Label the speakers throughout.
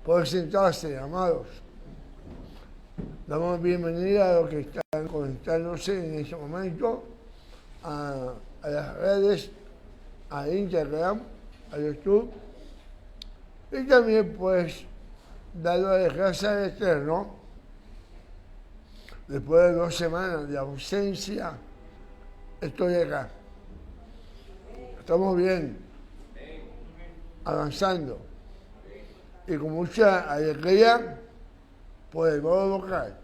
Speaker 1: Pueden sentarse, amados. Damos bienvenida a los que están conectándose en este momento a las redes, a Instagram, a YouTube. Y también, pues, darle gracias al Eterno, después de 2 semanas de ausencia, estoy acá. Estamos bien, avanzando. Y con mucha alegría por el modo local.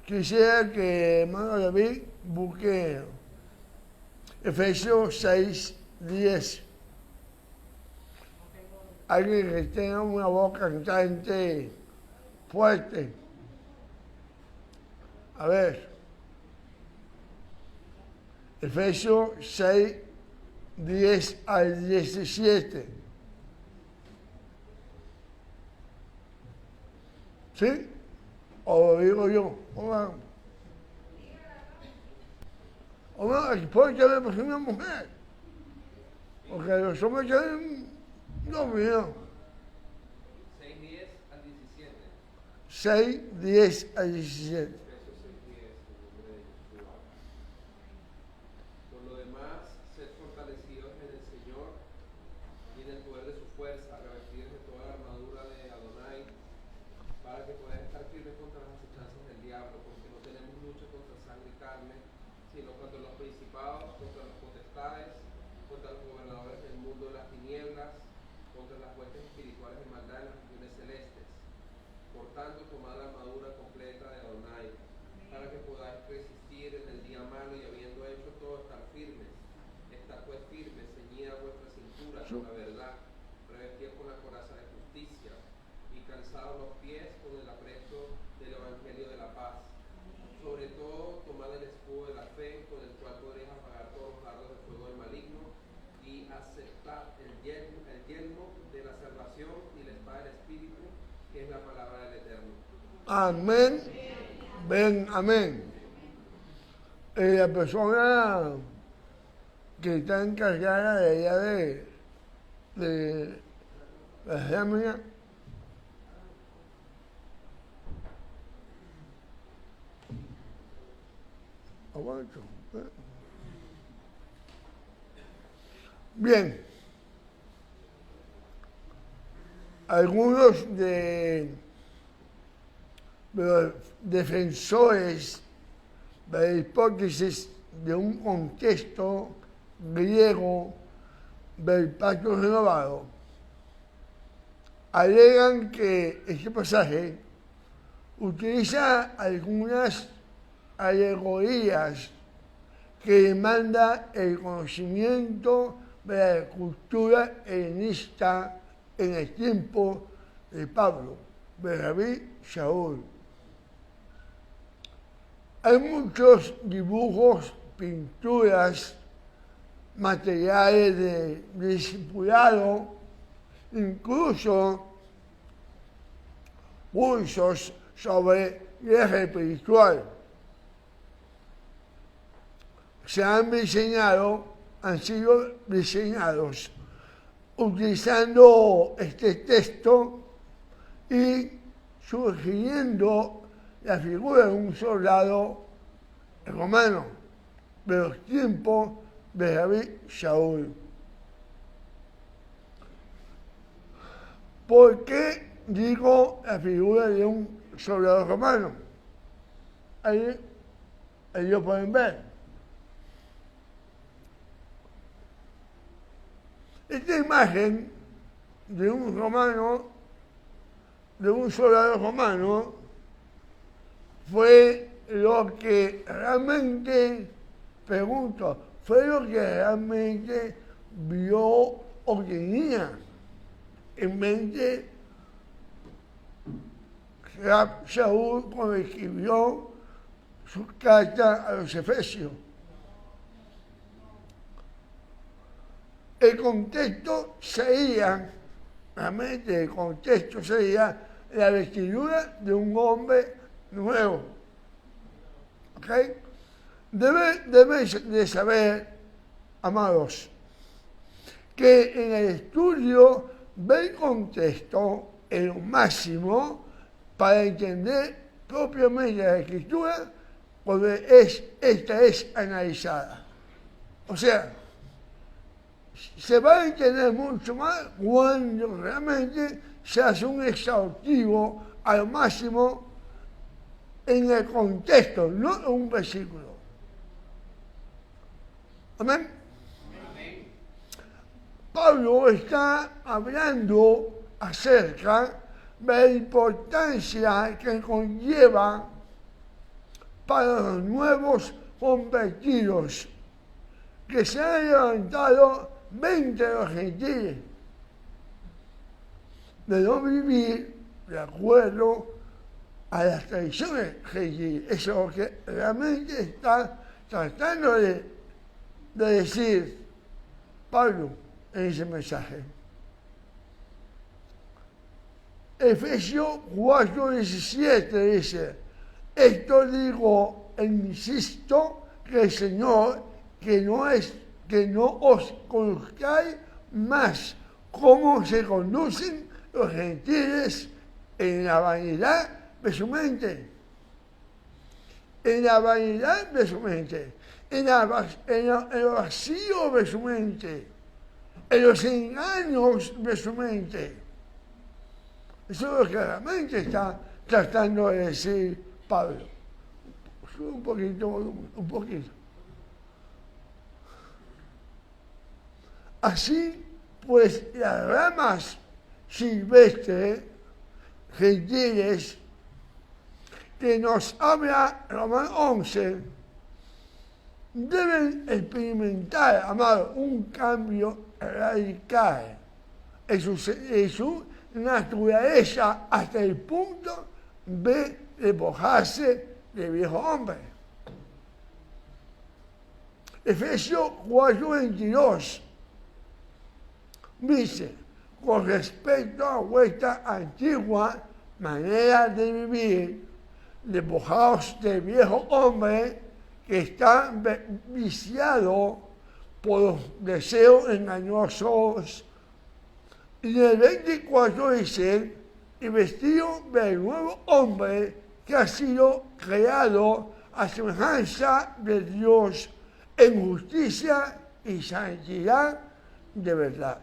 Speaker 1: Quisiera que hermano David busque Efesios 6:10. Alguien que tenga una voz cantante fuerte. A ver. Efesios 6:10 al 17. ¿Sí? ¿O lo digo yo? O puede tener por una mujer. Porque los hombres tienen Dios mío.
Speaker 2: 6:10 al 17.
Speaker 1: 6:10 al 17.
Speaker 2: Por lo demás, sed fortalecidos en el Señor y en el poder de su fuerza, revestidos de toda la armadura de Adonai, para que podáis estar firmes contra las acechanzas del diablo, porque no tenemos lucha contra sangre y carne, sino contra los principados, contra las potestades, contra los gobernadores del mundo de las tinieblas, contra las huestes espirituales de maldad en las regiones celestes. Por tanto, tomad la armadura completa de Adonai, para que podáis resistir en el día malo y habiendo hecho todo, estar firmes. Estad pues firmes, ceñida vuestra cintura con la verdad, revestida con la coraza de justicia y calzados los pies con el apresto del evangelio de la paz. Sobre todo, tomad el escudo de la fe, con el cual podréis apagar todos los dardos del fuego del maligno, y aceptad el yelmo de la salvación y la espada del Espíritu, que es la palabra del Eterno.
Speaker 1: Amén. Ven, amén. La persona que está encargada de ella de la lámina, aguanto. Bien. Algunos de los defensores de la hipótesis de un contexto griego del pacto renovado alegan que este pasaje utiliza algunas alegorías que demanda el conocimiento de la cultura helenista en el tiempo de Pablo, de Rabí Shaul. Hay muchos dibujos, pinturas, materiales de discipulado, incluso cursos sobre guerra espiritual. Han sido diseñados utilizando este texto y sugiriendo la figura de un soldado romano de los tiempos de Rabí Shaul. ¿Por qué digo la figura de un soldado romano? Ahí ellos pueden ver. Esta imagen de un romano, de un soldado romano, fue lo que realmente, pregunto, fue lo que realmente vio o tenía en mente Saúl cuando escribió su carta a los Efesios. El contexto sería, realmente el contexto sería la vestidura de un hombre nuevo. ¿Ok? debes de saber, amados, que en el estudio del contexto es lo máximo para entender propiamente la Escritura cuando esta es analizada. O sea, se va a entender mucho más cuando realmente se hace un exhaustivo al máximo en el contexto, no en un versículo. Amén.
Speaker 2: Amén.
Speaker 1: Pablo está hablando acerca de la importancia que conlleva para los nuevos convertidos que se han levantado 20 de los gentiles de no vivir de acuerdo a las tradiciones gentiles. Eso es lo que realmente está tratando de decir Pablo en ese mensaje. Efesios 4:17 dice: esto digo e insisto, que el Señor, que no os conozcáis más cómo se conducen los gentiles en la vanidad de su mente. En la vanidad de su mente, en el vacío de su mente, en los engaños de su mente. Eso es lo que realmente está tratando de decir Pablo. Sube un poquito, un poquito. Así pues, las ramas silvestres, gentiles, que nos habla Romanos 11, deben experimentar, amado, un cambio radical en su naturaleza hasta el punto de despojarse del viejo hombre. Efesios 4:22 dice: con respecto a vuestra antigua manera de vivir, despojaos del viejo hombre que está viciado por los deseos engañosos. Y en el 24 dice: y vestido del nuevo hombre que ha sido creado a semejanza de Dios en justicia y santidad de verdad.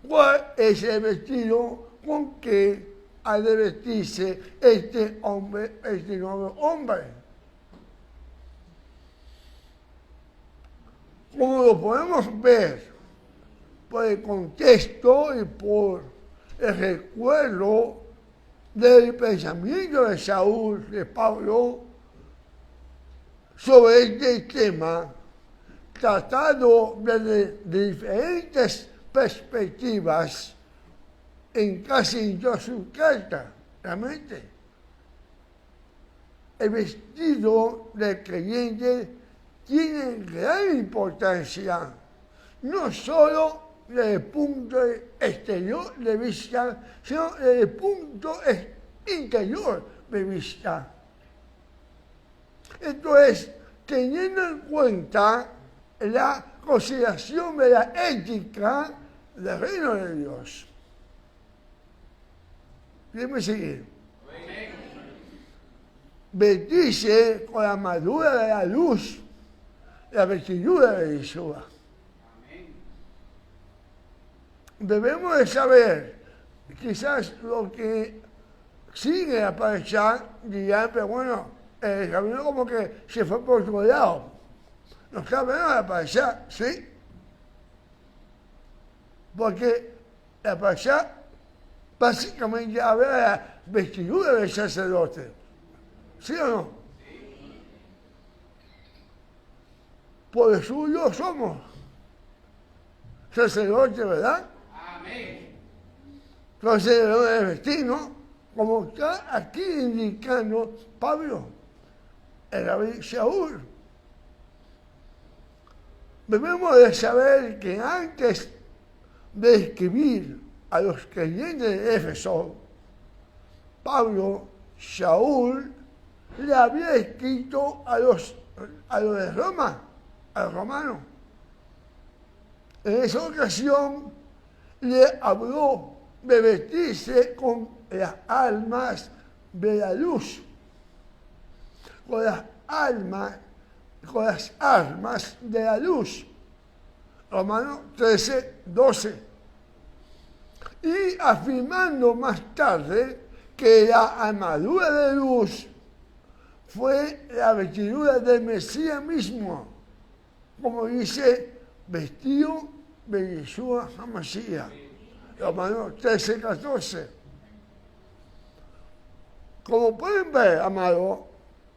Speaker 1: ¿Cuál es el vestido con que ha de vestirse este hombre, este nuevo hombre? Como lo podemos ver por el contexto y por el recuerdo del pensamiento de Saúl, de Pablo, sobre este tema, tratado desde diferentes perspectivas en casi toda su carta, realmente. El vestido del creyente tiene gran importancia, no solo desde el punto exterior de vista, sino desde el punto interior de vista. Esto es, teniendo en cuenta la consideración de la ética del reino de Dios. Déjeme seguir. Vestirse con la armadura de la luz, la vestidura de Yeshua. Debemos de saber, quizás lo que sigue a aparecer, dirán, pero bueno, el camino como que se fue por otro lado. No está bueno la parashá, ¿sí? Porque la parashá básicamente habla de la vestidura del sacerdote. ¿Sí o no? Sí. Por el suyo somos sacerdotes, ¿verdad? Amén. Entonces debemos de vestirnos como está aquí indicando Pablo, el rabí Saúl. Debemos de saber que antes de escribir a los creyentes de Éfeso, Pablo, Saúl, le había escrito a los de Roma, a los romanos. En esa ocasión le habló de vestirse con las almas de la luz, con las armas de la luz. Romanos 13, 12. Y afirmando más tarde que la armadura de luz fue la vestidura del Mesías mismo, como dice, vestido de Yeshua HaMashiach. Romanos 13, 14. Como pueden ver, amado,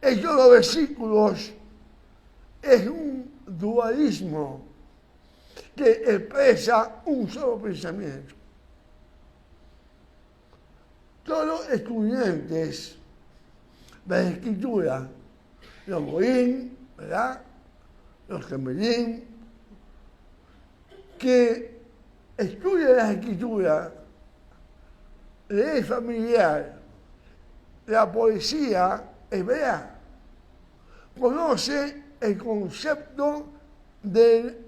Speaker 1: estos dos versículos es un dualismo que expresa un solo pensamiento. Todos los estudiantes de la Escritura, los Goín, ¿verdad?, los Temelín, que estudian la Escritura, le es familiar la poesía hebrea, conoce el concepto del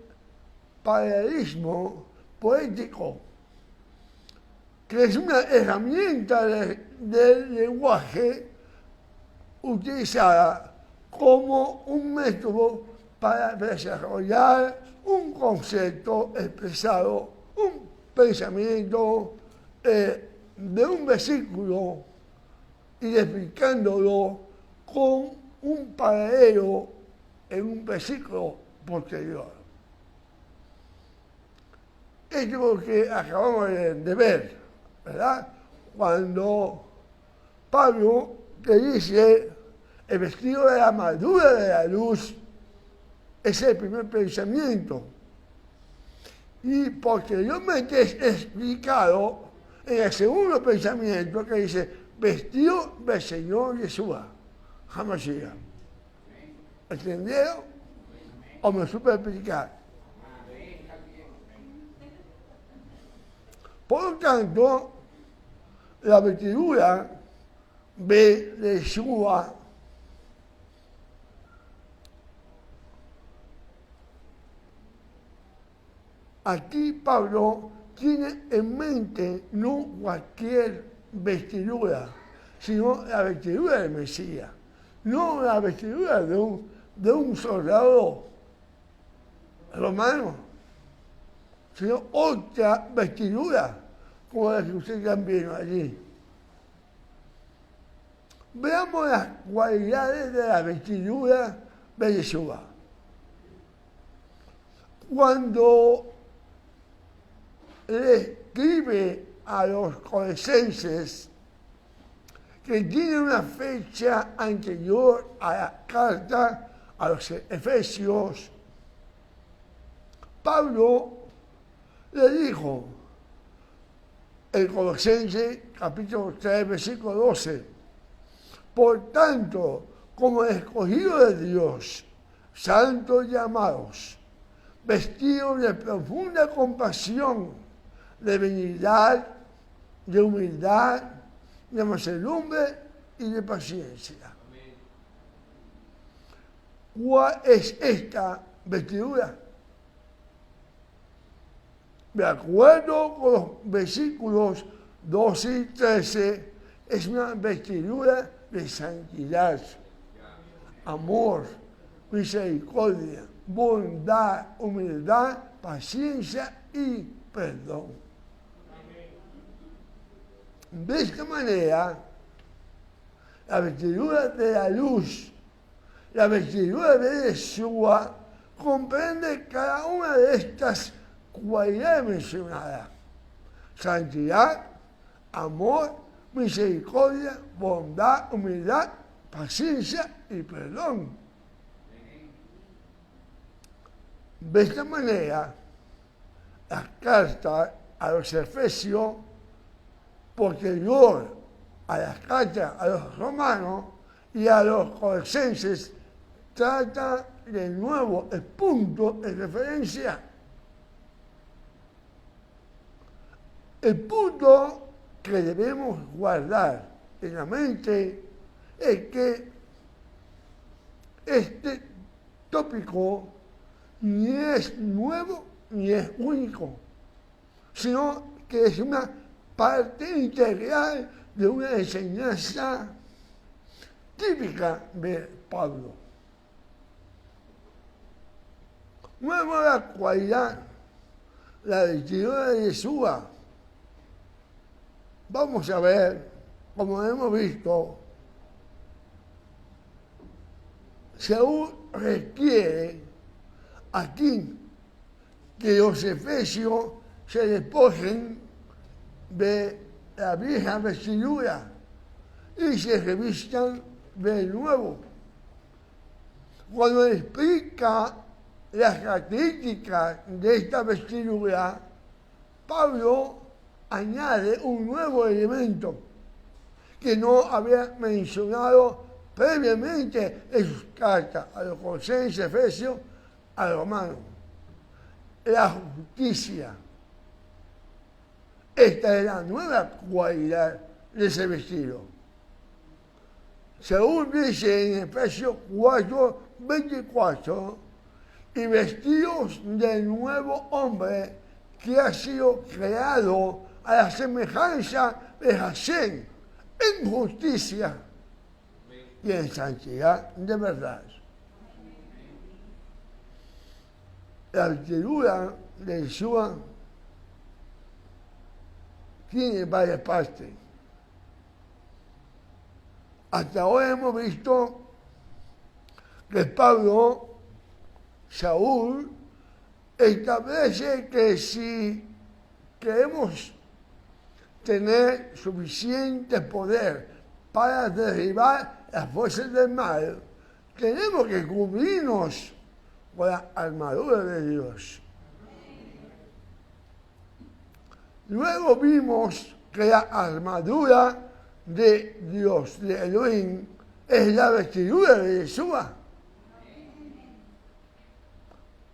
Speaker 1: paralelismo poético, que es una herramienta del lenguaje utilizada como un método para desarrollar un concepto expresado, un pensamiento de un versículo y explicándolo con un paralelo en un versículo posterior. Esto es lo que acabamos de ver, ¿verdad? Cuando Pablo que dice el vestido de la armadura de la luz es el primer pensamiento. Y posteriormente es explicado en el segundo pensamiento que dice vestido del Señor Yeshua HaMashiach. ¿Entendieron? ¿O me supe explicar? Por lo tanto, la vestidura de Yeshua aquí Pablo tiene en mente no cualquier vestidura, sino la vestidura del Mesías, no la vestidura de un soldado romano, sino otra vestidura, como la que ustedes han visto allí. Veamos las cualidades de la vestidura de Yeshua. Cuando le escribe a los colosenses que tiene una fecha anterior a la carta a los Efesios, Pablo le dijo, en Colosenses capítulo 3, versículo 12, por tanto, como escogidos de Dios, santos y amados, vestidos de profunda compasión, de benignidad, de humildad, de mansedumbre y de paciencia. Amén. ¿Cuál es esta vestidura? De acuerdo con los versículos 12 y 13, es una vestidura de santidad, amor, misericordia, bondad, humildad, paciencia y perdón. De esta manera, la vestidura de la luz, la vestidura de Yeshua, comprende cada una de estas cualidades mencionadas: santidad, amor, misericordia, bondad, humildad, paciencia y perdón. De esta manera, las cartas a los Efesios, posterior a las cartas a los romanos y a los colosenses, trata de nuevo el punto de referencia. El punto que debemos guardar en la mente es que Este tópico ni es nuevo ni es único, sino que es una parte integral de una enseñanza típica de Pablo. Una nueva cualidad, la vestidura de Yeshua. Vamos a ver, como hemos visto, Saúl requiere aquí que los efesios se despojen de la vieja vestidura y se revistan de nuevo. Cuando explica las características de esta vestidura, Pablo añade un nuevo elemento que no había mencionado previamente en sus cartas a los Colosenses, Efesios, a los Romanos: la justicia. Esta es la nueva cualidad de ese vestido. Según dice en Efesios 4:24, y vestidos del nuevo hombre que ha sido creado a la semejanza de Hashem, en justicia y en santidad de verdad. La vestidura de Yeshua tiene varias partes. Hasta ahora hemos visto que Pablo, Saúl, establece que si queremos tener suficiente poder para derribar las fuerzas del mal, tenemos que cubrirnos con la armadura de Dios. Luego vimos que la armadura de Dios, de Elohim, es la vestidura de Yeshua.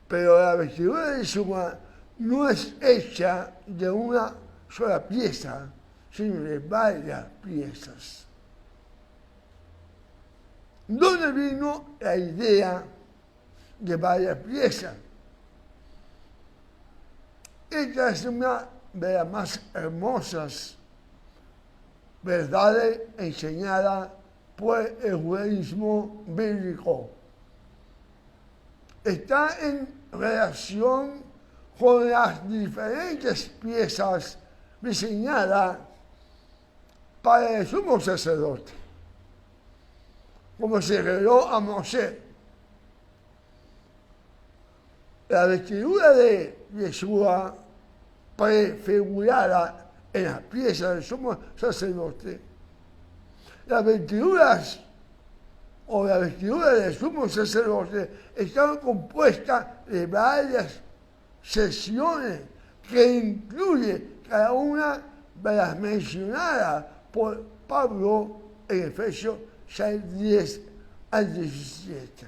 Speaker 1: Pero la vestidura de Yeshua no es hecha de una sola pieza, sino de varias piezas. ¿Dónde vino la idea de varias piezas? Esta es una de las más hermosas verdades enseñadas por el judaísmo bíblico. Está en relación con las diferentes piezas diseñadas para el sumo sacerdote, como se reveló a Moisés. La vestidura de Yeshua, prefigurada en las piezas del sumo sacerdote, las vestiduras o la vestidura del sumo sacerdote están compuestas de varias secciones que incluye cada una de las mencionadas por Pablo en Efesios 6:10 al 17.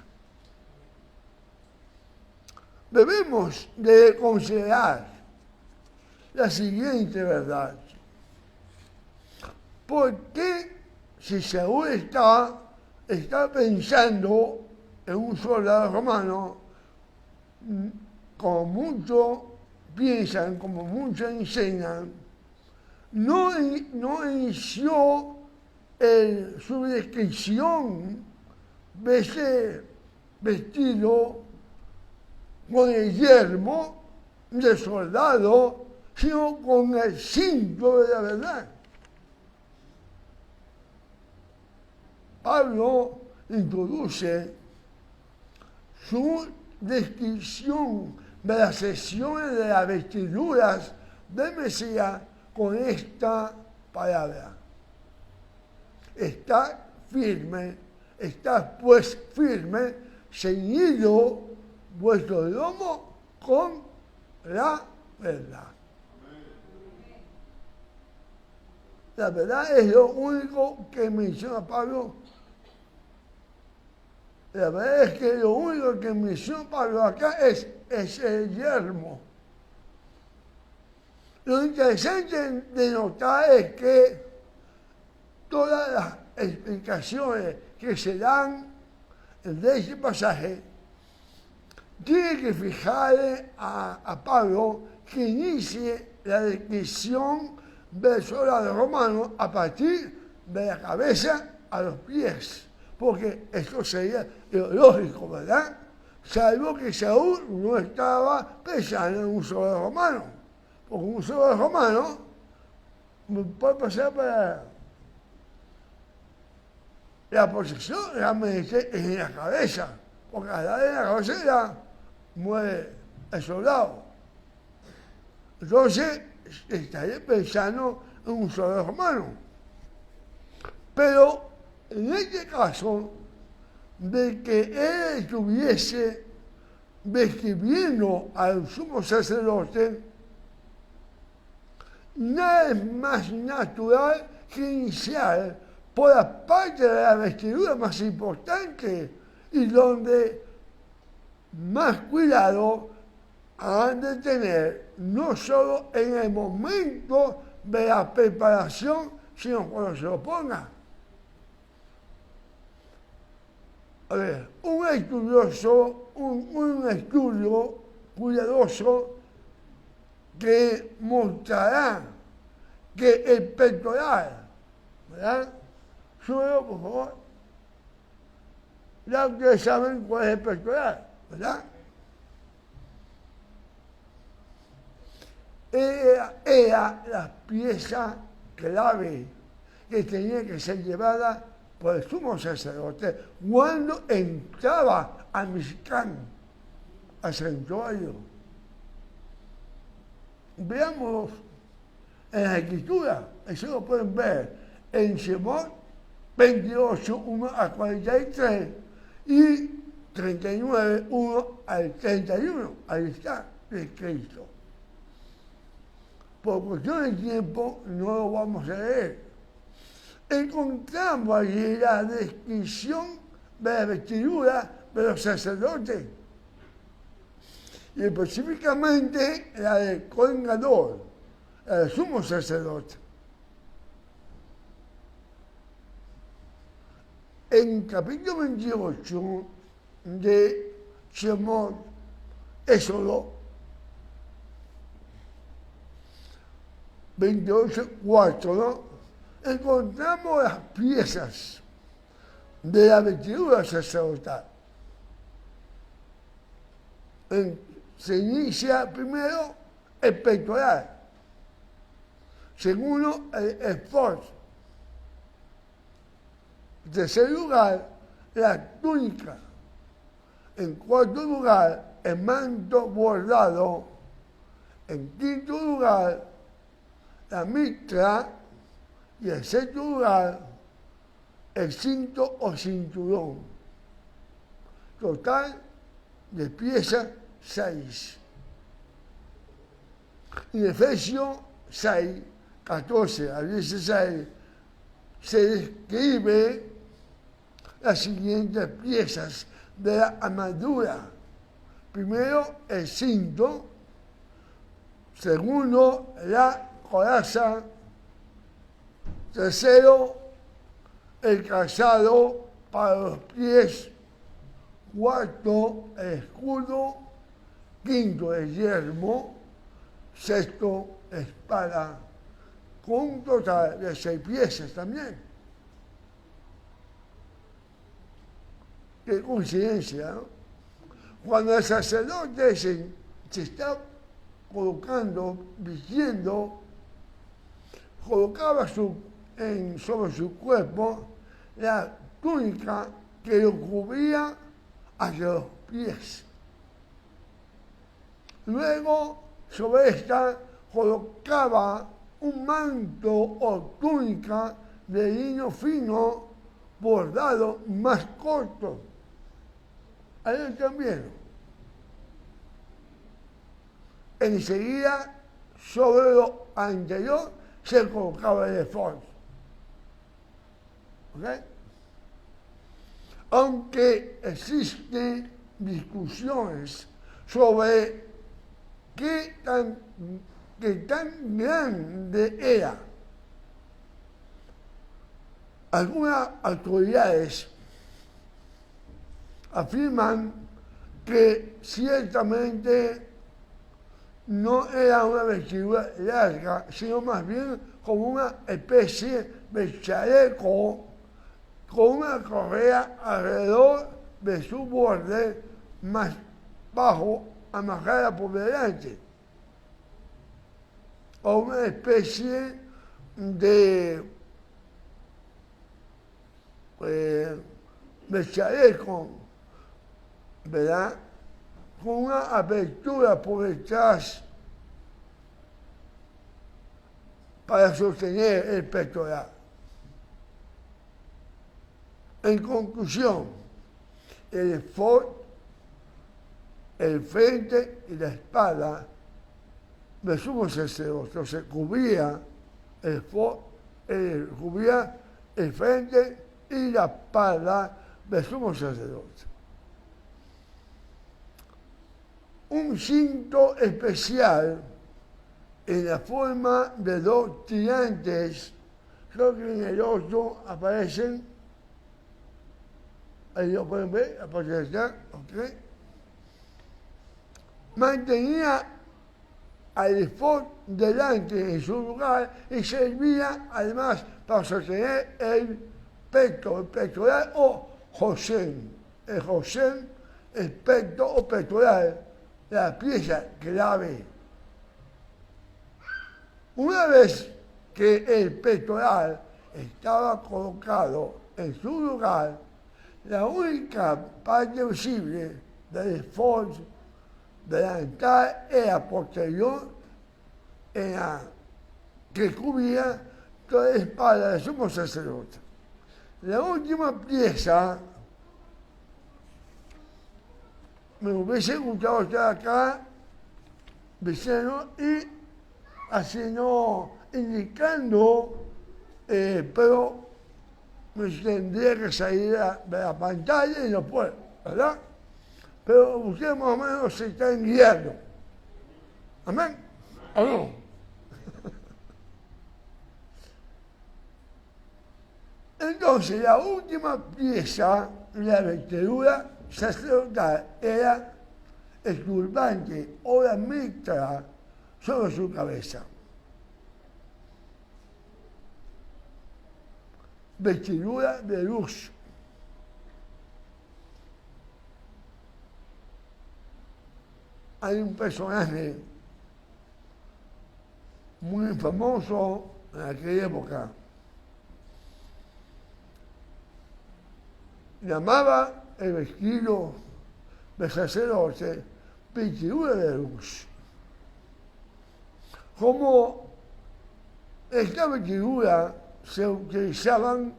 Speaker 1: Debemos de considerar la siguiente verdad: ¿por qué, si Saúl está pensando en un soldado romano, como muchos piensan, como muchos enseñan, no inició su descripción de ese vestido con el yelmo de soldado, sino con el cinto de la verdad? Pablo introduce su descripción de las secciones de las vestiduras del Mesías con esta palabra: está firme, está pues firme, ceñido vuestro lomo con la verdad. La verdad es lo único que menciona Pablo. La verdad es que lo único que menciona Pablo acá es el yelmo. Lo interesante de notar es que todas las explicaciones que se dan de ese pasaje, tiene que fijarle a Pablo que inicie la descripción del soldado romano a partir de la cabeza a los pies, porque esto sería lógico, ¿verdad? Salvo que Saúl no estaba pensando en un soldado romano, porque un soldado romano puede pasar para la posición realmente es en la cabeza, porque al dar en la cabeza ya muere el soldado. Entonces estaría pensando en un soldado romano. Pero en este caso, de que él estuviese describiendo al sumo sacerdote, nada es más natural que iniciar por la parte de la vestidura más importante y donde más cuidado han de tener, no solo en el momento de la preparación, sino cuando se lo ponga. A ver, un estudioso, un estudio cuidadoso que mostrará que el pectoral, ¿verdad? Súbelo, por favor. Ya ustedes saben cuál es el pectoral, ¿verdad? Era la pieza clave que tenía que ser llevada por el sumo sacerdote cuando entraba a Mishkan, al santuario. Veamos en la escritura, eso lo pueden ver en Shemot 28, 1 a 43 y 39, 1 al 31. Ahí está escrito. Por cuestión de tiempo no lo vamos a leer. Encontramos allí la descripción de la vestidura de los sacerdotes, y específicamente la del Cohen Gadol, la del sumo sacerdote. En capítulo 28 de Shemot, Éxodo 28, 4, ¿no? Encontramos las piezas de la vestidura sacerdotal. Se inicia primero el pectoral, segundo el efod, en tercer lugar la túnica, en cuarto lugar el manto bordado, en quinto lugar la mitra, y en sexto lugar el cinto o cinturón. Total de piezas 6. En Efesios 6, 14 a 16 se describe las siguientes piezas de la armadura. Primero, el cinto. Segundo, la coraza. Tercero, el calzado para los pies. Cuarto, el escudo. Quinto, el yermo. Sexto, espada. Con un total de 6 piezas también. Qué coincidencia, ¿no? Cuando el sacerdote se está colocando, vistiendo, colocaba sobre su cuerpo la túnica que lo cubría hacia los pies. Luego, sobre esta, colocaba un manto o túnica de lino fino, bordado más corto. Ahí también. Enseguida, sobre lo anterior, se colocaba el efod. ¿Ok? Aunque existen discusiones sobre qué tan grande era, algunas autoridades afirman que ciertamente no era una vestidura larga, sino más bien como una especie de chaleco con una correa alrededor de su borde más bajo, amarrada por delante, o una especie de chaleco, ¿verdad? Con una apertura por detrás para sostener el pectoral. En conclusión, el efod, el frente y la espalda del sumo sacerdote, se cubría el efod, cubría el frente y la espalda del sumo sacerdote. Un cinto especial en la forma de dos tirantes, creo que en el otro aparecen, ahí lo pueden ver, aparecer, ¿ok? Mantenía al efod delante en su lugar y servía además para sostener el pectoral o josén. El josén, el pecto o pectoral, la pieza clave. Una vez que el pectoral estaba colocado en su lugar, la única parte visible del efod delantal era posterior, en la que cubría toda la espalda del sumo sacerdote. La última pieza, me hubiese gustado estar acá diciendo y haciendo, indicando, pero me tendría que salir de la pantalla y no puedo, ¿verdad? Pero ustedes más o menos se están guiando. ¿Amén? ¿Amén? Entonces, la última pieza de la vestidura sacerdotal era el turbante o la mitra sobre su cabeza. Vestidura de luz. Hay un personaje muy famoso en aquella época. Llamaba el vestido de sacerdote vestidura de luz. Como esta vestidura se utilizaban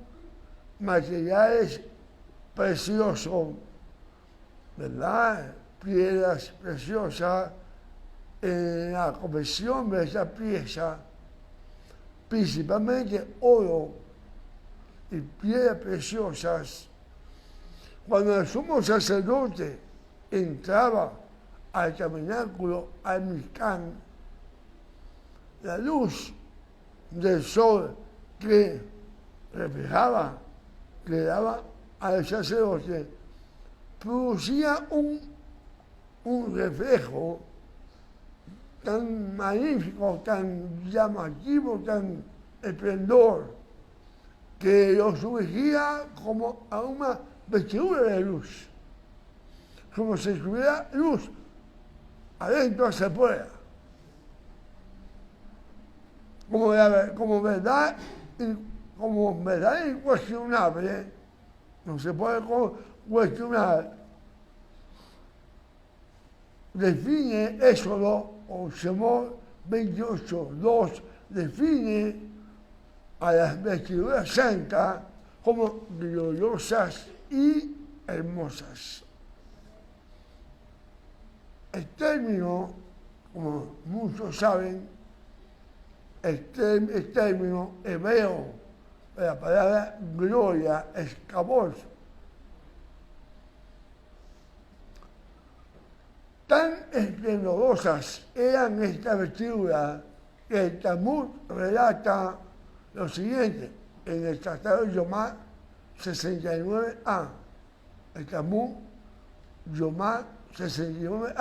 Speaker 1: materiales preciosos, ¿verdad? Piedras preciosas, en la confección de esa pieza, principalmente oro y piedras preciosas. Cuando el sumo sacerdote entraba al tabernáculo, al Mishkan, la luz del sol que reflejaba, que daba al sacerdote, producía un reflejo tan magnífico, tan llamativo, tan esplendor, que lo sumergía como a una vestidura de luz, como si tuviera luz adentro hacia afuera, como verdad incuestionable, no se puede cuestionar. Define Éxodo o Shemot 28:2, define a las vestiduras santas como gloriosas y hermosas. El término, como muchos saben, el término hebreo de la palabra gloria es kabod. Tan esplendorosas eran estas vestiduras que el Talmud relata lo siguiente en el Tratado de Yomá 69a. El Talmud Yomar 69.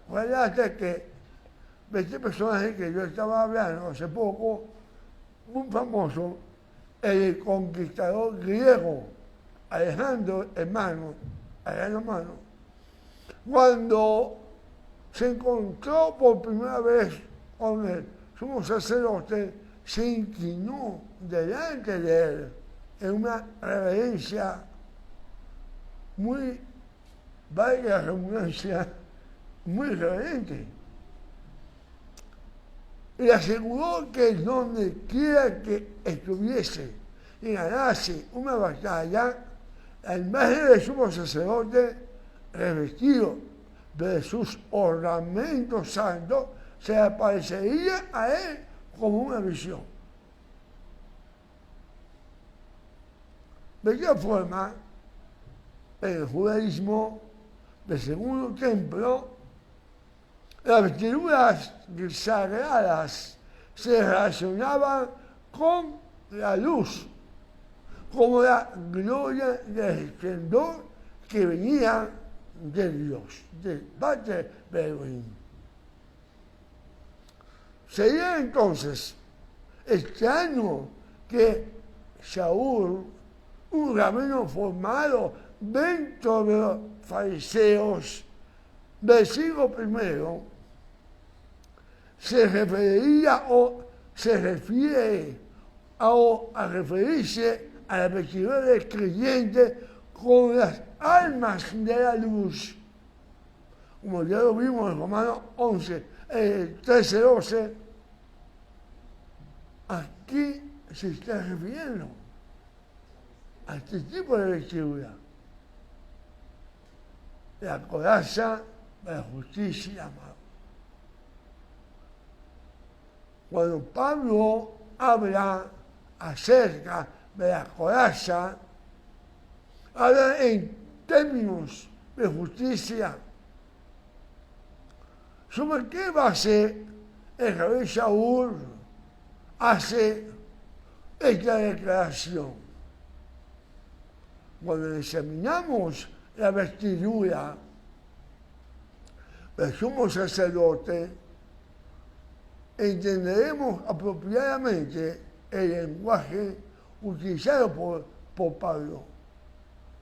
Speaker 1: Fue hasta que este personaje que yo estaba hablando hace poco, muy famoso, el conquistador griego Alejandro Magno, cuando se encontró por primera vez con el sumo sacerdote, se inclinó delante de él en una reverencia muy, valga la redundancia, muy reverente. Y aseguró que donde quiera que estuviese y ganase una batalla, la imagen del sumo sacerdote, revestido de sus ornamentos santos, se aparecería a él como una visión. De qué forma, en el judaísmo del segundo templo, las vestiduras sagradas se relacionaban con la luz, como la gloria del esplendor que venía de Dios, de parte de Elohim. Sería entonces extraño que Saúl, un rabino formado dentro de los fariseos del siglo I, se referiría o se refiere a referirse a la vestidura del creyente con las almas de la luz. Como ya lo vimos en Romanos 11, 13, 12, aquí se está refiriendo a este tipo de vestidura. La coraza de la justicia, amado. Cuando Pablo habla acerca de la coraza, habla en términos de justicia. ¿Sobre qué base el rey Saúl hace esta declaración? Cuando examinamos la vestidura del sumo sacerdote, entenderemos apropiadamente el lenguaje utilizado por Pablo.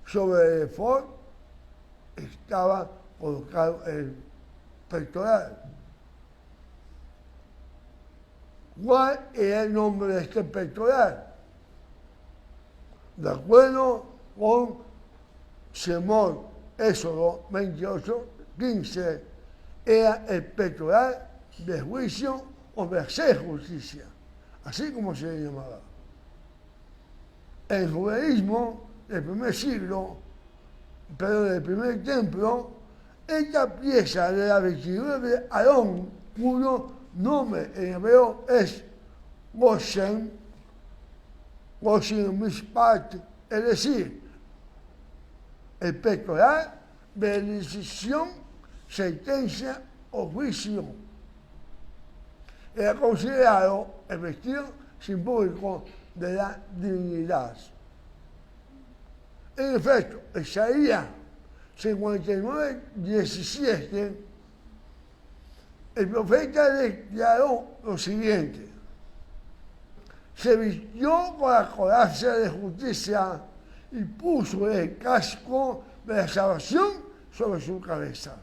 Speaker 1: Sobre el efod estaba colocado el pectoral. ¿Cuál era el nombre de este pectoral? De acuerdo con Shemot, Éxodo 28, 15, era el pectoral de juicio o de hacer justicia, así como se le llamaba. En el judaísmo del primer siglo, pero del primer templo, esta pieza de la vestidura de Aarón, cuyo nombre en hebreo es Goshen Mishpat, es decir, el pectoral de decisión, sentencia o juicio. Era considerado el vestido simbólico de la divinidad. En efecto, Isaías 59, 17, el profeta declaró lo siguiente: se vistió con la coraza de justicia y puso el casco de la salvación sobre su cabeza.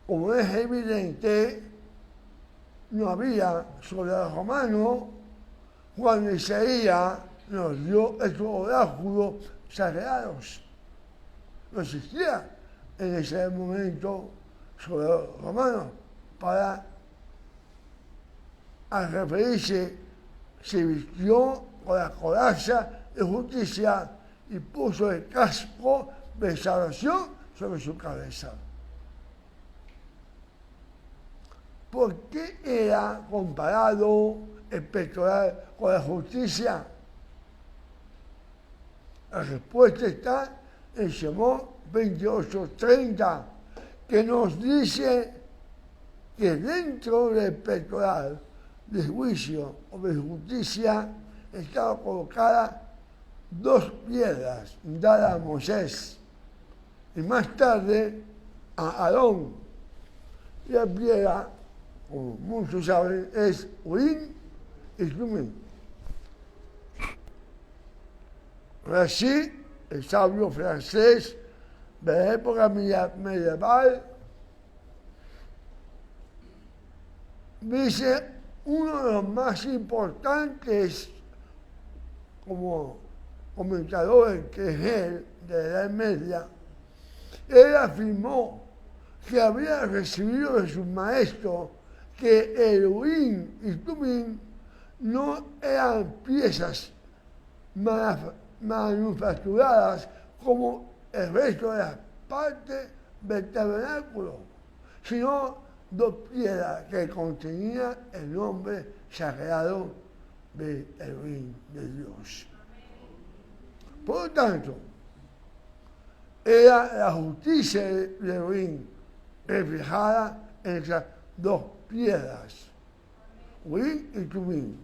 Speaker 1: Como es evidente, no había soldado romano cuando Isaías nos dio estos oráculos sagrados. No existía en ese momento soldado romano para referirse, se vistió con la coraza de justicia y puso el casco de salvación sobre su cabeza. ¿Por qué era comparado el pectoral con la justicia? La respuesta está en Shemot 28:30, que nos dice que dentro del pectoral de juicio o de justicia estaban colocadas dos piedras dadas a Moisés, y más tarde a Aarón. Y la piedra, como muchos saben, es Urim y Tumim. Rashi, el sabio francés de la época medieval, dice uno de los más importantes como comentador que es él de la Edad Media. Él afirmó que había recibido de su maestro que el Urim y Tumim no eran piezas manufacturadas como el resto de las partes del tabernáculo, sino dos piedras que contenían el nombre sagrado del Elohim, de Dios. Por lo tanto, era la justicia de Elohim reflejada en esas dos piedras, Urim y Tumim,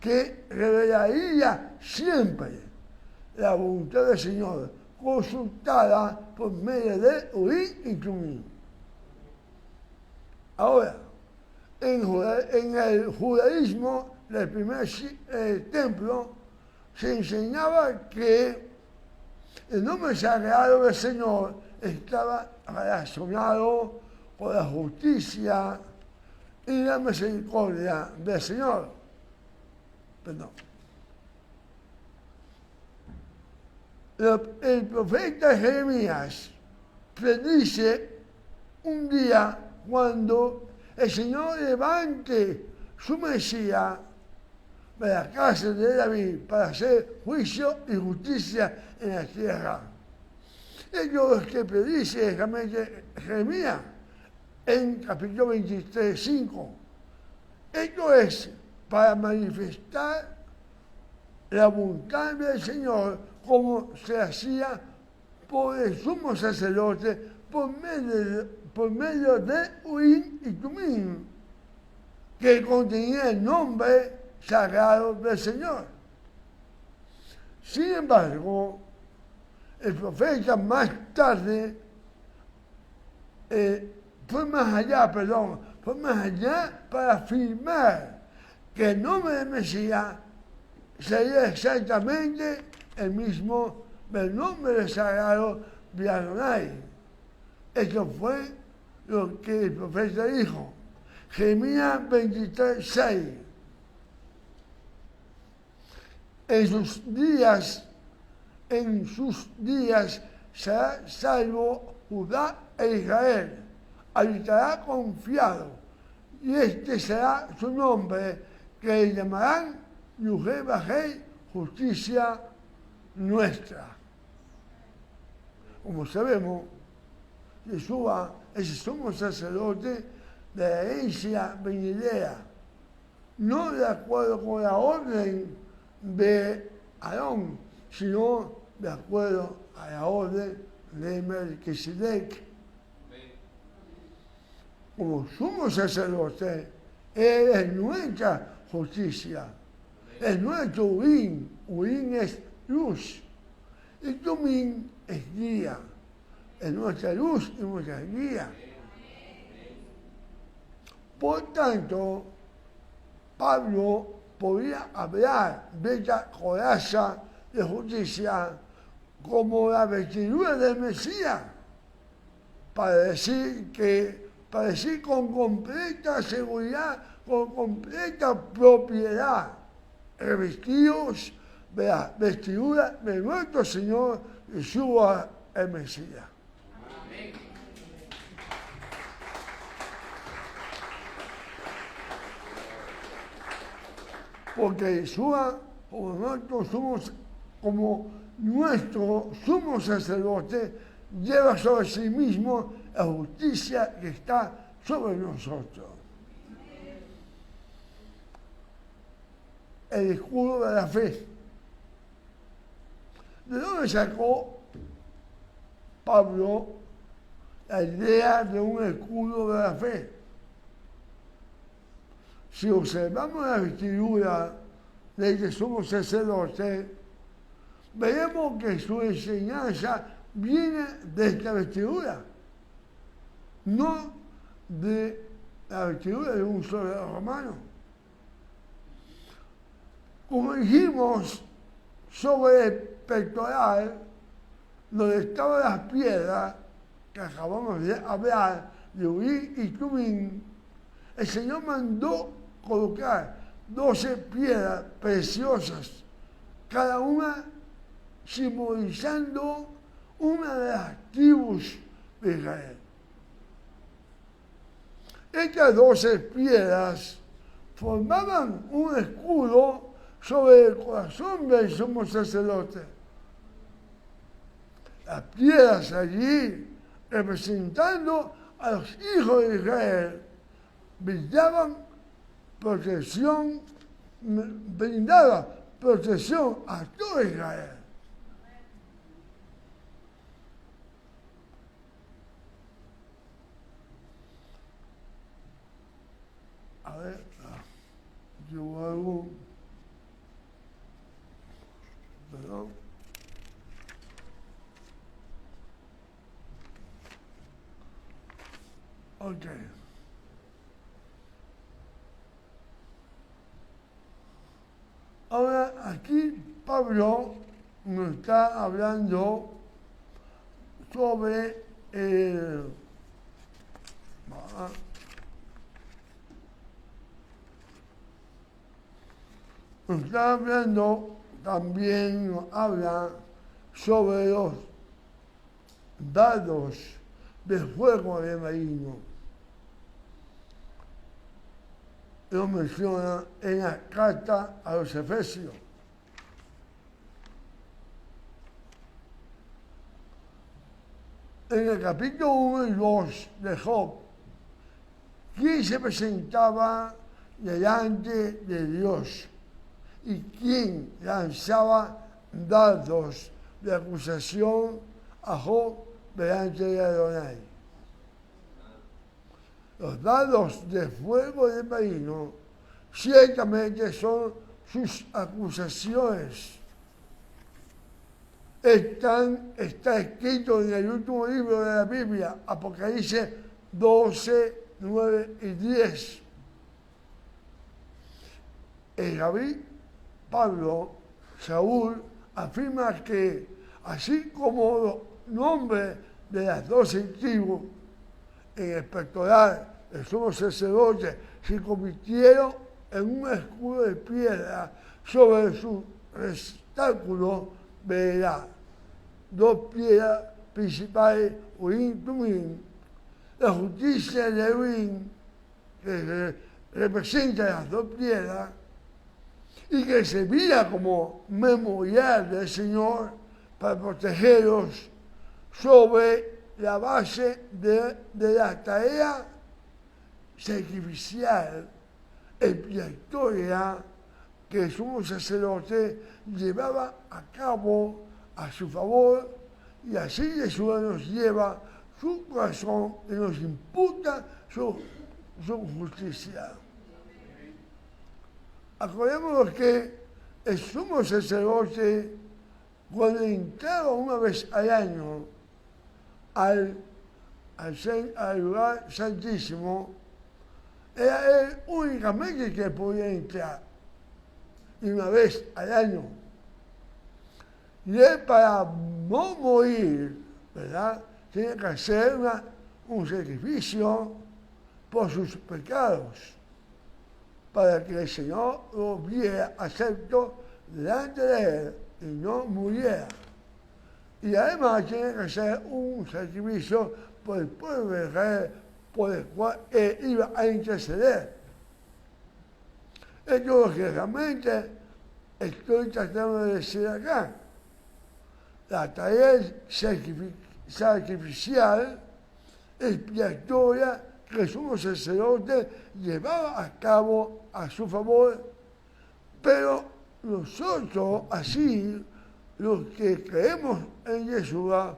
Speaker 1: que revelaría siempre la voluntad del Señor, consultada por medio de Urim y Tumim. Ahora, en el judaísmo del primer templo se enseñaba que el nombre sagrado del Señor estaba relacionado con la justicia y la misericordia del Señor. Perdón. El profeta Jeremías predice un día cuando el Señor levante su Mesías de la casa de David para hacer juicio y justicia en la tierra. Ello es que predice Jeremías en capítulo 23, 5. Esto es para manifestar la voluntad del Señor como se hacía por el sumo sacerdote por medio de Urim y Tumim, que contenía el nombre sagrado del Señor. Sin embargo, el profeta más tarde fue más allá para afirmar que el nombre del Mesías sería exactamente el mismo del nombre sagrado de Adonai. Eso fue lo que el profeta dijo. Jeremías 23, 6. En sus días será salvo Judá e Israel. Habitará confiado, y este será su nombre, que le llamarán Yuhé Bajé, justicia nuestra. Como sabemos, Yeshua es el sumo sacerdote de la herencia venidera, no de acuerdo con la orden de Aarón, sino de acuerdo a la orden de Melquisedec. Como sumo sacerdote, Él es nuestra justicia, es nuestro Urim. Urim es luz y Tumim es guía, es nuestra luz y nuestra guía. Por tanto, Pablo podía hablar de esta coraza de justicia como la vestidura del Mesías, para decir con completa seguridad, con completa propiedad, revestidos de la vestidura de nuestro Señor Yeshua el Mesías. Amén. Porque Yeshua, como nuestro sumo sacerdote, lleva sobre sí mismo la justicia que está sobre nosotros. El escudo de la fe. ¿De dónde sacó Pablo la idea de un escudo de la fe? Si observamos la vestidura de que somos sacerdotes, veremos que su enseñanza viene de esta vestidura, no de la vestidura de un soldado romano. Como dijimos sobre el pectoral, donde estaban las piedras que acabamos de hablar, de Urim y Tumim, el Señor mandó colocar 12 piedras preciosas, cada una simbolizando una de las tribus de Israel. Estas 12 piedras formaban un escudo sobre el corazón del sumo sacerdote. Las piedras allí, representando a los hijos de Israel, brindaban protección a todo Israel. A ver, yo hago, perdón. Ok. Ahora aquí Pablo nos está hablando sobre nos está hablando, también nos habla sobre los dardos de fuego de marino. Lo menciona en la carta a los Efesios. En el capítulo 1 y 2 de Job, ¿quién se presentaba delante de Dios y quién lanzaba dardos de acusación a Job delante de Adonai? Los dardos de fuego de marino ciertamente son sus acusaciones. Está escrito en el último libro de la Biblia, Apocalipsis 12, 9 y 10. El rabí Pablo, Saúl, afirma que así como los nombres de las 12 tribus en el pectoral del sumo sacerdote se convirtieron en un escudo de piedra sobre su receptáculo de las 2 piedras principales, Urim y Tumim. La justicia de Urim, que representa las 2 piedras, y que servía como memorial del Señor para protegerlos sobre la base de la tarea sacrificial expiatoria que el sumo sacerdote llevaba a cabo a su favor, y así Jesús nos lleva su corazón y nos imputa su justicia. Acordémonos que el sumo sacerdote, cuando entraba una vez al año al lugar santísimo, era él únicamente que podía entrar, y una vez al año. Y él, para no morir, ¿verdad?, tenía que hacer un sacrificio por sus pecados, para que el Señor lo viera acepto delante de él y no muriera. Y además tiene que hacer un sacrificio por el pueblo de Israel, por el cual él iba a interceder. Esto es lo que realmente estoy tratando de decir acá. La tarea sacrificial expiatoria que el sumo sacerdote llevaba a cabo a su favor, pero nosotros, así, los que creemos en Yeshua,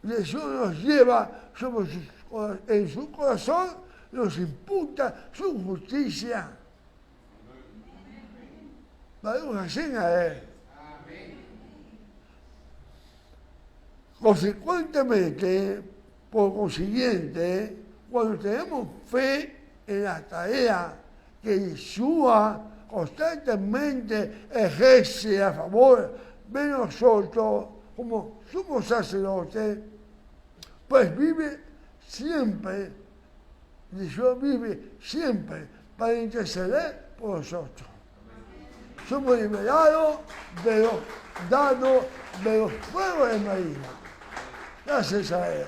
Speaker 1: Jesús nos lleva en su corazón, nos imputa su justicia. Baruch Hashem a él. Consecuentemente, por consiguiente, cuando tenemos fe en la tarea que Yeshua constantemente ejerce a favor de nosotros como sumo sacerdote, pues vive siempre, Yeshua vive siempre para interceder por nosotros. Somos liberados de los dados de los fuegos de María. Gracias a Él.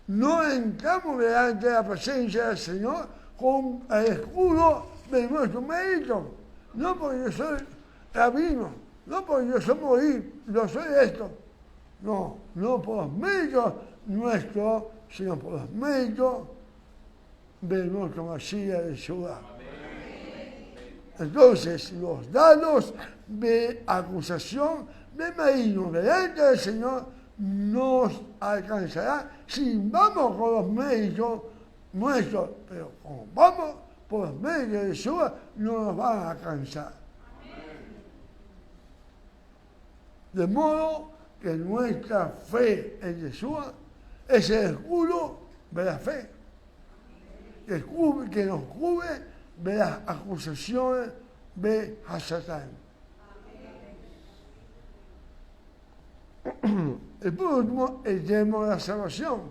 Speaker 1: No entramos delante de la presencia del Señor con el escudo de nuestro mérito. No porque yo soy rabino, no porque yo soy morir, yo soy esto. No, no por los méritos nuestros, sino por los méritos de nuestro Mashiach de Yeshua. Entonces, los dados de acusación de maligno delante del Señor nos alcanzará si vamos con los méritos nuestros, pero como vamos por los méritos de Yeshua, no nos van a alcanzar. De modo que nuestra fe en Yeshua es el escudo de la fe, que nos cubre de las acusaciones de Hasatán. Y por último, el yelmo de la salvación.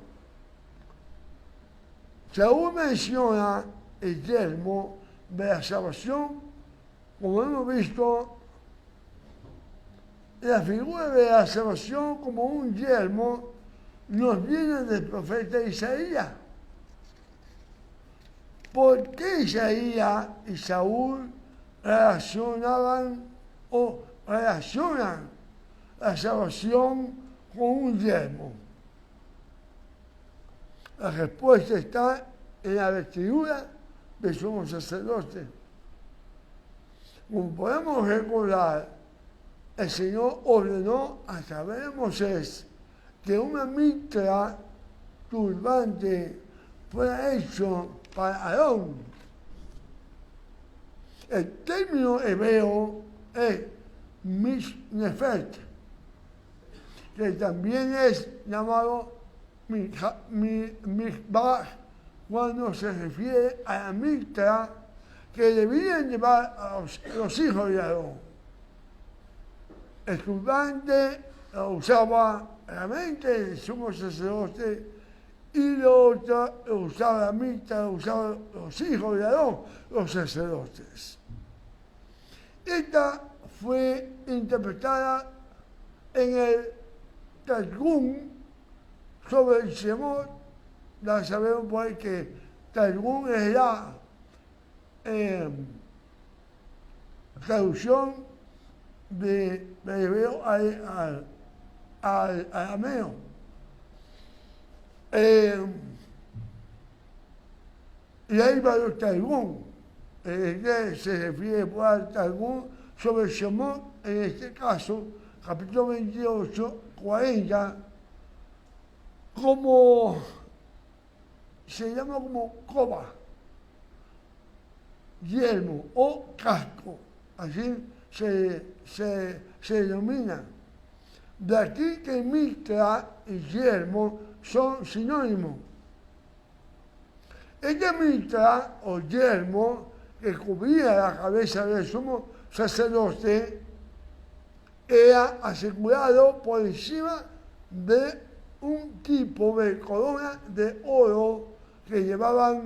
Speaker 1: Saúl menciona el yelmo de la salvación, como hemos visto, la figura de la salvación como un yelmo nos viene del profeta Isaías. ¿Por qué Isaías y Saúl relacionan la salvación con un yelmo? La respuesta está en la vestidura de sumo sacerdote. Como podemos recordar, el Señor ordenó a través de Moisés que una mitra turbante fuera hecho para Aarón. El término hebreo es mishnefet, que también es llamado mizbah cuando se refiere a la mitra que debían llevar a los hijos de Aarón. El turbante lo usaba realmente el sumo sacerdote y lo usaba la mitra, lo usaban los hijos de Aarón, los sacerdotes. Esta fue interpretada en el Targum sobre el Shemot. Ya sabemos pues que Targum es la traducción de hebreo al arameo. Y hay varios Targum. Que se refiere al Targum sobre el Shemot, en este caso, capítulo 28, 40, como se llama como coba, yelmo o casco, así se denomina. De aquí que mitra y yelmo son sinónimos. Esta mitra o yelmo que cubría la cabeza del sumo sacerdote era asegurado por encima de un tipo de corona de oro que llevaba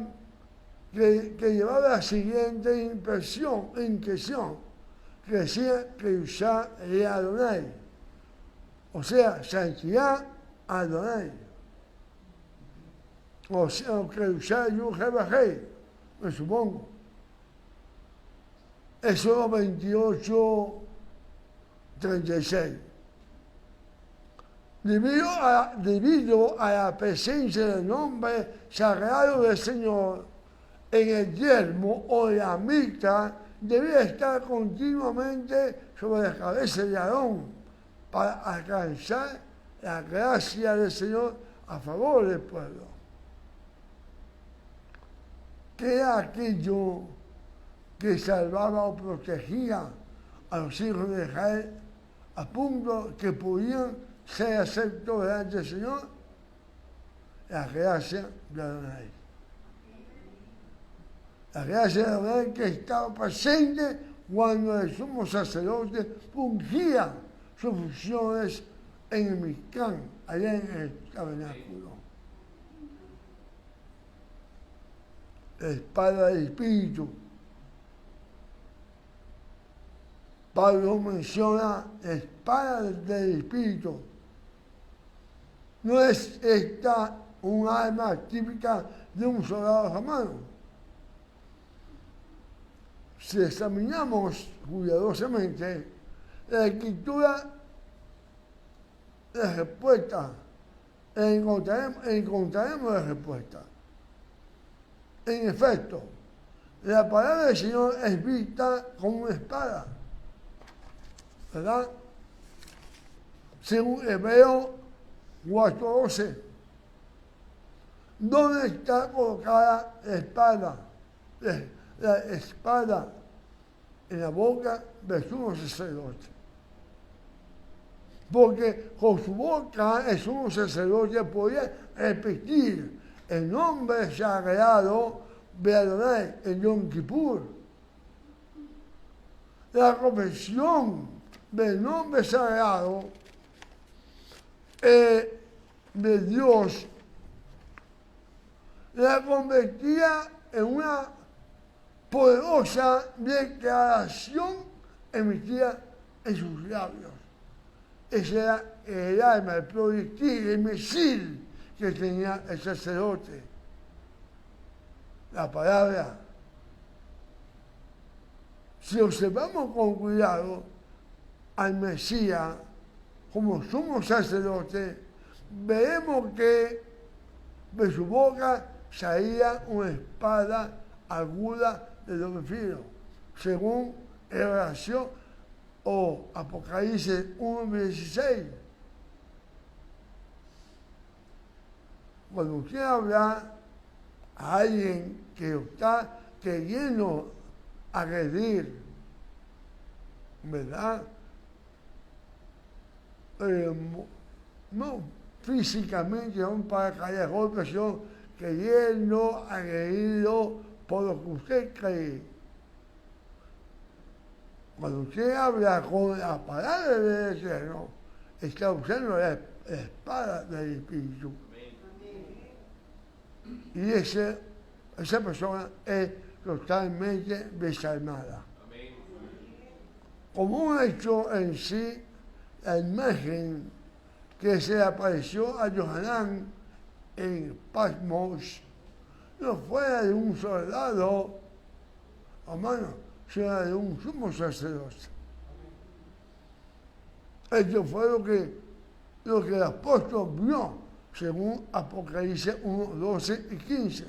Speaker 1: la siguiente impresión, que decía Kedushá le Adonai, o sea, santidad Adonai, o sea, Kedushá Yuhebajei, me supongo. Eso 28, 36. Debido a la presencia del nombre sagrado del Señor en el yelmo o la mitra, debía estar continuamente sobre la cabeza de Aarón para alcanzar la gracia del Señor a favor del pueblo. ¿Qué era aquello que salvaba o protegía a los hijos de Israel a punto que podían ser aceptos delante del Señor, la gracia de Adonai. La gracia de Adonai que estaba presente cuando el sumo sacerdote fungía sus funciones en el Mishkan, allá en el tabernáculo. La espada del Espíritu. Pablo menciona la espada del Espíritu. No es esta un arma típica de un soldado romano. Si examinamos cuidadosamente la escritura, la respuesta, encontraremos la respuesta. En efecto, la palabra del Señor es vista como una espada, ¿verdad? Según Hebreo 4:12, ¿dónde está colocada la espada? La espada en la boca del sumo sacerdote. Porque con su boca el sumo sacerdote podía repetir el nombre sagrado de Adonai en Yom Kippur. La confesión del nombre sagrado de Dios la convertía en una poderosa declaración emitida en sus labios. Ese era el arma, el proyectil, el misil que tenía el sacerdote. La palabra. Si observamos con cuidado al Mesías como sumo sacerdote, veremos que de su boca salía una espada aguda de doble filo, según Revelación o Apocalipsis 1:16. Cuando usted habla a alguien que está queriendo agredir, ¿verdad? No físicamente, no para caer golpes, sino queriendo agredirlo por lo que usted cree. Cuando usted habla con la palabra del Eterno, está usando la espada del Espíritu. Y esa persona es totalmente desarmada. Como un hecho en sí, la imagen que se apareció a Johanán en Patmos no fue de un soldado, hermano, sino de un sumo sacerdote. Esto fue lo que el apóstol vio, según Apocalipsis 1:12 y 15.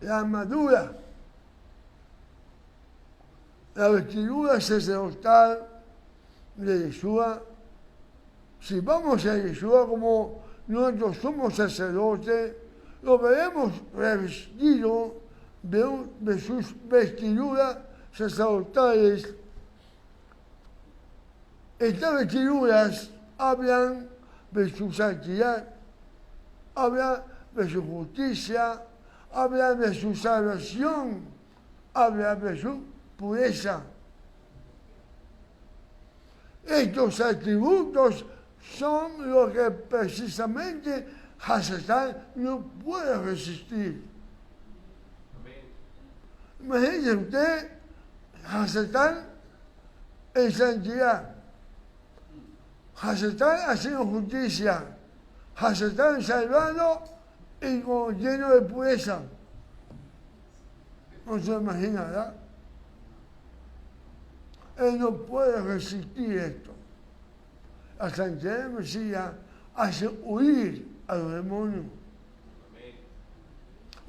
Speaker 1: La armadura, la vestidura sacerdotal de Yeshua. Si vamos a Yeshua como nuestro sumo sacerdote, lo veremos revestido de sus vestiduras sacerdotales. Estas vestiduras hablan de su santidad, hablan de su justicia, hablan de su salvación, hablan de su pureza. Estos atributos son los que precisamente Hasatán no puede resistir. Imagínese usted, Hasatán en santidad, Hasatán haciendo justicia, Hasatán salvando y lleno de pureza. No se imagina, ¿verdad? Él no puede resistir esto. La santidad del Mesías hace huir a los demonios.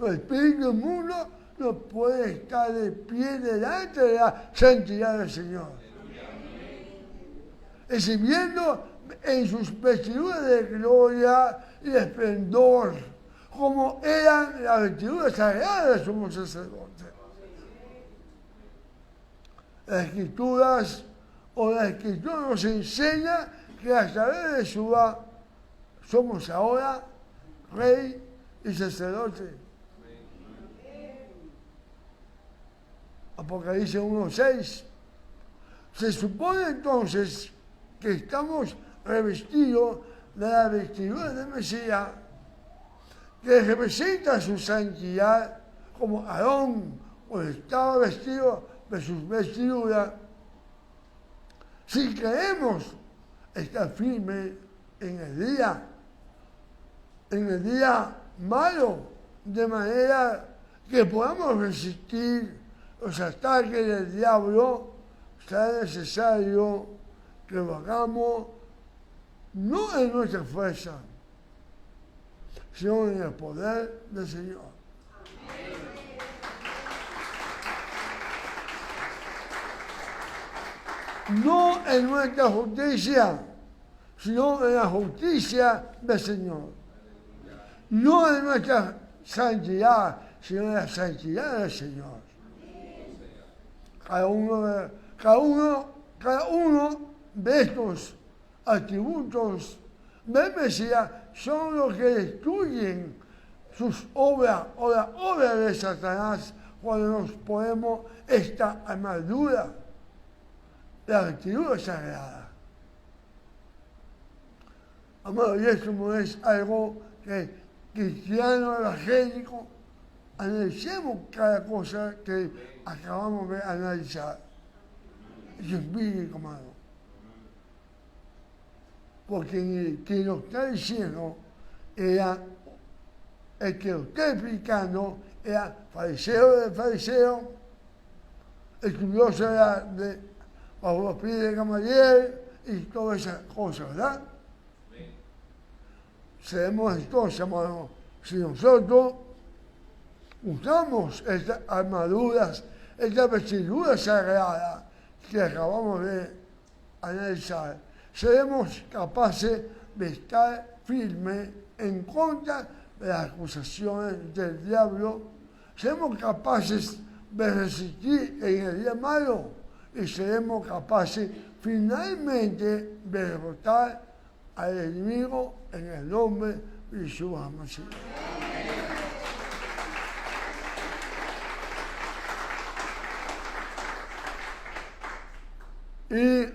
Speaker 1: El espíritu del mundo no puede estar de pie delante de la santidad del Señor. Exhibiendo en sus vestiduras de gloria y de esplendor, como eran las vestiduras sagradas del sumo sacerdote. las Escrituras o la Escritura nos enseña que a través de Yeshua somos ahora rey y sacerdote. Apocalipsis 1:6. Se supone entonces que estamos revestidos de la vestidura de Mesías, que representa su santidad, como Aarón, cuando estaba vestido de sus vestiduras. Si queremos estar firmes en el día malo, de manera que podamos resistir los ataques del diablo, será necesario que lo hagamos no en nuestra fuerza, sino en el poder del Señor. No en nuestra justicia, sino en la justicia del Señor. No en nuestra santidad, sino en la santidad del Señor. Cada uno de estos atributos del Mesías son los que destruyen sus obras o la obra de Satanás cuando nos ponemos esta armadura, la vestidura sagrada. Amado, y esto no es algo que cristiano evangélico analicemos cada cosa que acabamos de analizar. Eso es bíblico, amado. Porque quien lo está diciendo era el que lo está explicando, era fariseo del fariseo, estudioso de bajo los pies de Gamaliel y todas esas cosas, ¿verdad? Sabemos entonces, hermano, si nosotros usamos estas armaduras, esta vestidura sagrada que acabamos de analizar, seremos capaces de estar firmes en contra de las acusaciones del diablo, seremos capaces de resistir en el día malo y seremos capaces finalmente de derrotar al enemigo en el nombre de Yeshua Mashiach. Y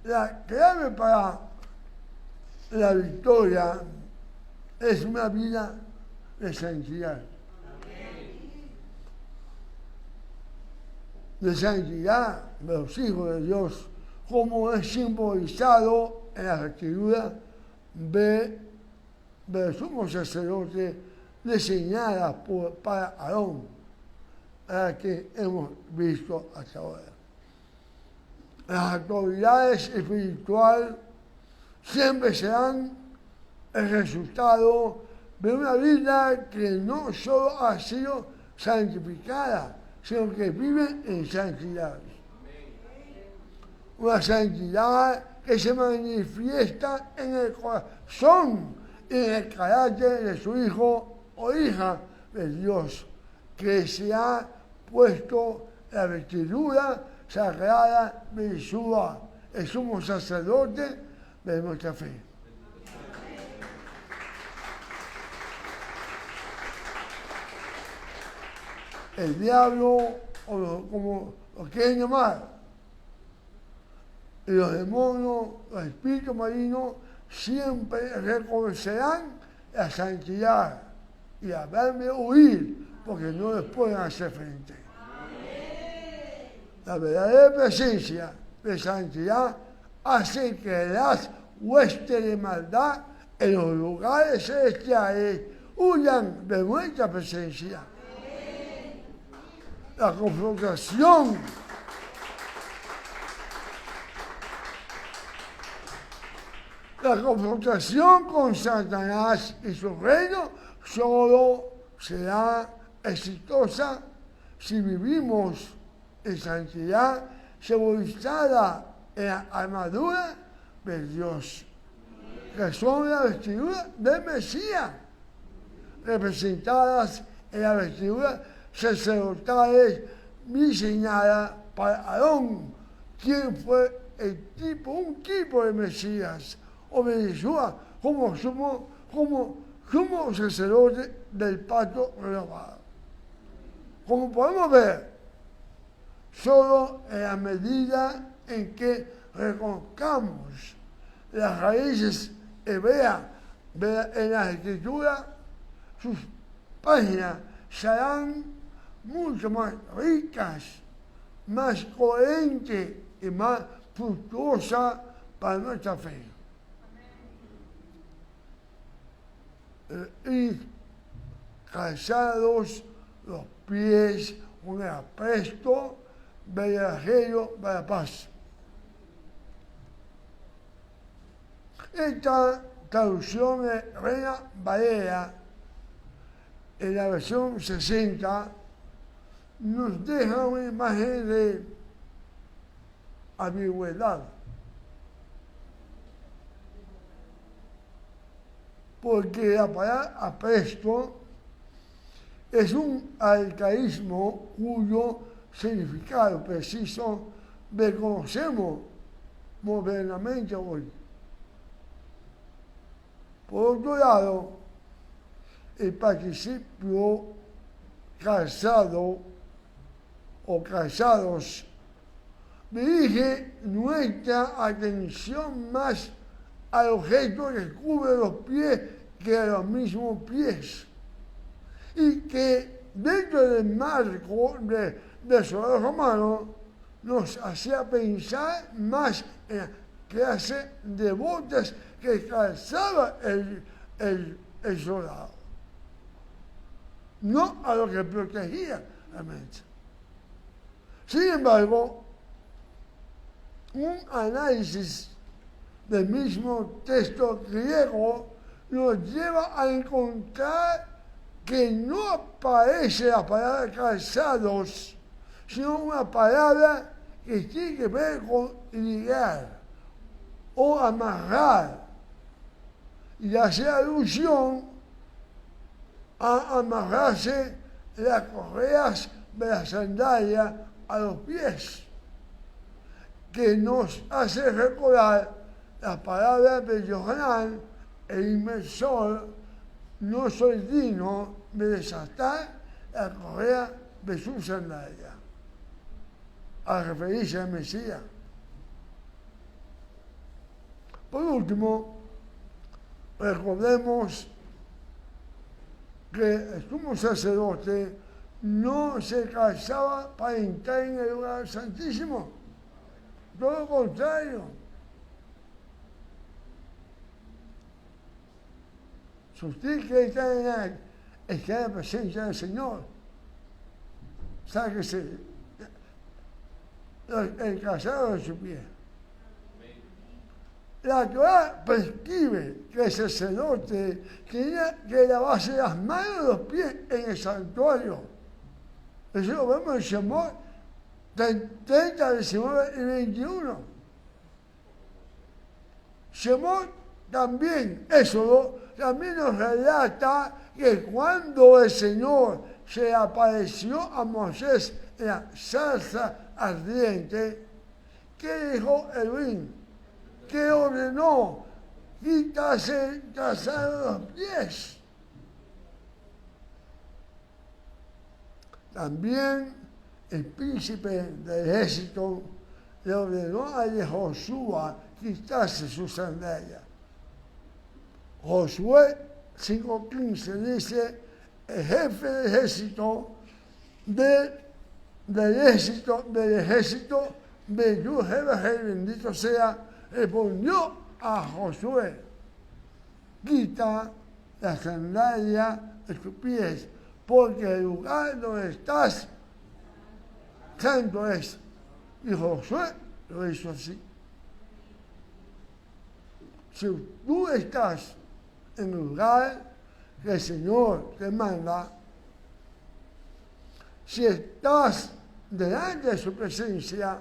Speaker 1: la clave para la victoria es una vida de santidad. De santidad de los hijos de Dios, como es simbolizado en la vestidura del sumo sacerdote diseñada para Aarón, a la que hemos visto hasta ahora. Las autoridades espirituales siempre serán el resultado de una vida que no solo ha sido santificada, sino que vive en santidad. Una santidad que se manifiesta en el corazón y en el carácter de su hijo o hija de Dios, que se ha puesto la vestidura sagrada de Yeshua, el sumo sacerdote de nuestra fe. El diablo, o como lo quieren llamar, y los demonios, los espíritus malignos, siempre reconocerán la santidad y habrán de huir porque no les pueden hacer frente. La verdadera presencia de santidad hace que las huestes de maldad en los lugares celestiales huyan de nuestra presencia. La confrontación con Satanás y su reino solo será exitosa si vivimos en santidad simbolizada en la armadura de Dios, que son las vestiduras del Mesías, representadas en la vestidura sacerdotales diseñada para Aarón, quien fue un tipo de Mesías, o de Yeshua, como sacerdote del pacto renovado. Como podemos ver, solo en la medida en que reconozcamos las raíces hebreas en la escritura, sus páginas serán mucho más ricas, más coherentes y más fructuosas para nuestra fe. Y calzados los pies con el apresto verdadero para la paz. Esta traducción de Reina Valera, en la versión 60, nos deja una imagen de ambigüedad. Porque la palabra apresto es un arcaísmo cuyo significado preciso desconocemos modernamente hoy. Por otro lado, el participio calzado o calzados dirige nuestra atención más al objeto que cubre los pies que a los mismos pies. Y que dentro del marco de soldado romano nos hacía pensar más en la clase de botas que calzaba el soldado, no a lo que protegía la mente. Sin embargo, un análisis del mismo texto griego nos lleva a encontrar que no aparece la palabra calzados, sino una palabra que tiene que ver con ligar o amarrar, y hace alusión a amarrarse las correas de la sandalia a los pies, que nos hace recordar la palabra de Yohanan, el inmersor: no soy digno de desatar la correa de su sandalia, a referirse al Mesías. Por último, recordemos que el sumo sacerdote no se calzaba para entrar en el lugar santísimo, todo lo contrario. Si usted quiere estar en la presencia del Señor, sáquese el calzado de su pie. La Torá prescribe que el sacerdote tenía que lavarse las manos y los pies en el santuario. Eso lo vemos en Shemot 30, 19 y 21. Shemot también, Éxodo, también nos relata que cuando el Señor se apareció a Moisés en la zarza ardiente, ¿qué dijo Elohim? Que ordenó quitarse calzado los pies. También el príncipe del ejército le ordenó a Josué quitarse su sandalia. Josué 5:15 dice: el jefe del ejército del ejército de Yud-Heh-Vah-Heh, bendito sea, respondió a Josué: quita la sandalia de tus pies, porque el lugar donde estás santo es. Y Josué lo hizo así. Si tú estás en el lugar que el Señor te manda, si estás delante de su presencia,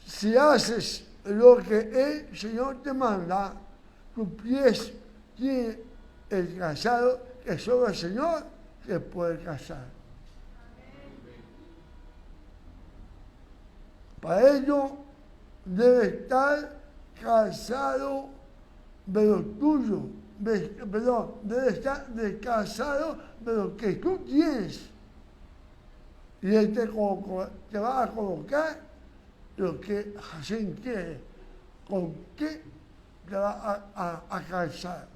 Speaker 1: si haces lo que el Señor te manda, tus pies tienen el calzado que solo el Señor te puede calzar. Para ello debe estar casado de lo tuyo, debe estar descansado de lo que tú tienes. Y él te va a colocar lo que Hashem quiere, con qué te va a calzar.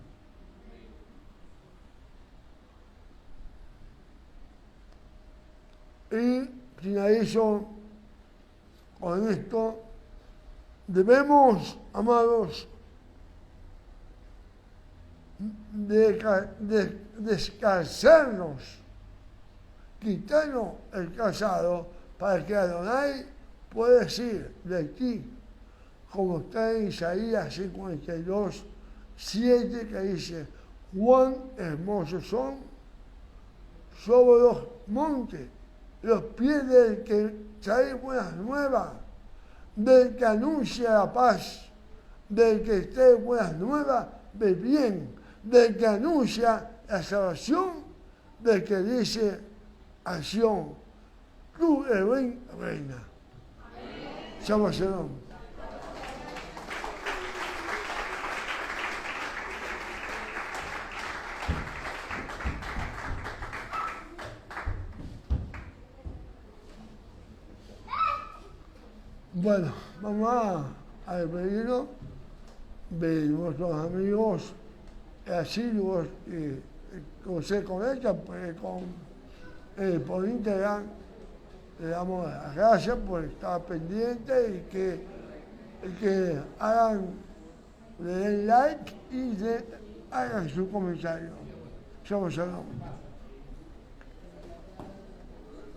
Speaker 1: Y finalizo con esto. Debemos, amados, descansarnos, quitarnos el calzado para que Adonai pueda decir de ti, como está en Isaías 52, 7, que dice: cuán hermosos son sobre los montes los pies del que trae buenas nuevas, del que anuncia la paz, del que trae buenas nuevas de bien, del que anuncia la salvación, del que dice a Sión: tú eres reina. Shabbat Shalom. Bueno, vamos a despedirnos de nuestros amigos asiduos que se conectan por Instagram. Le damos las gracias por estar pendientes y que le den like y hagan su comentario. Shabbat Shalom.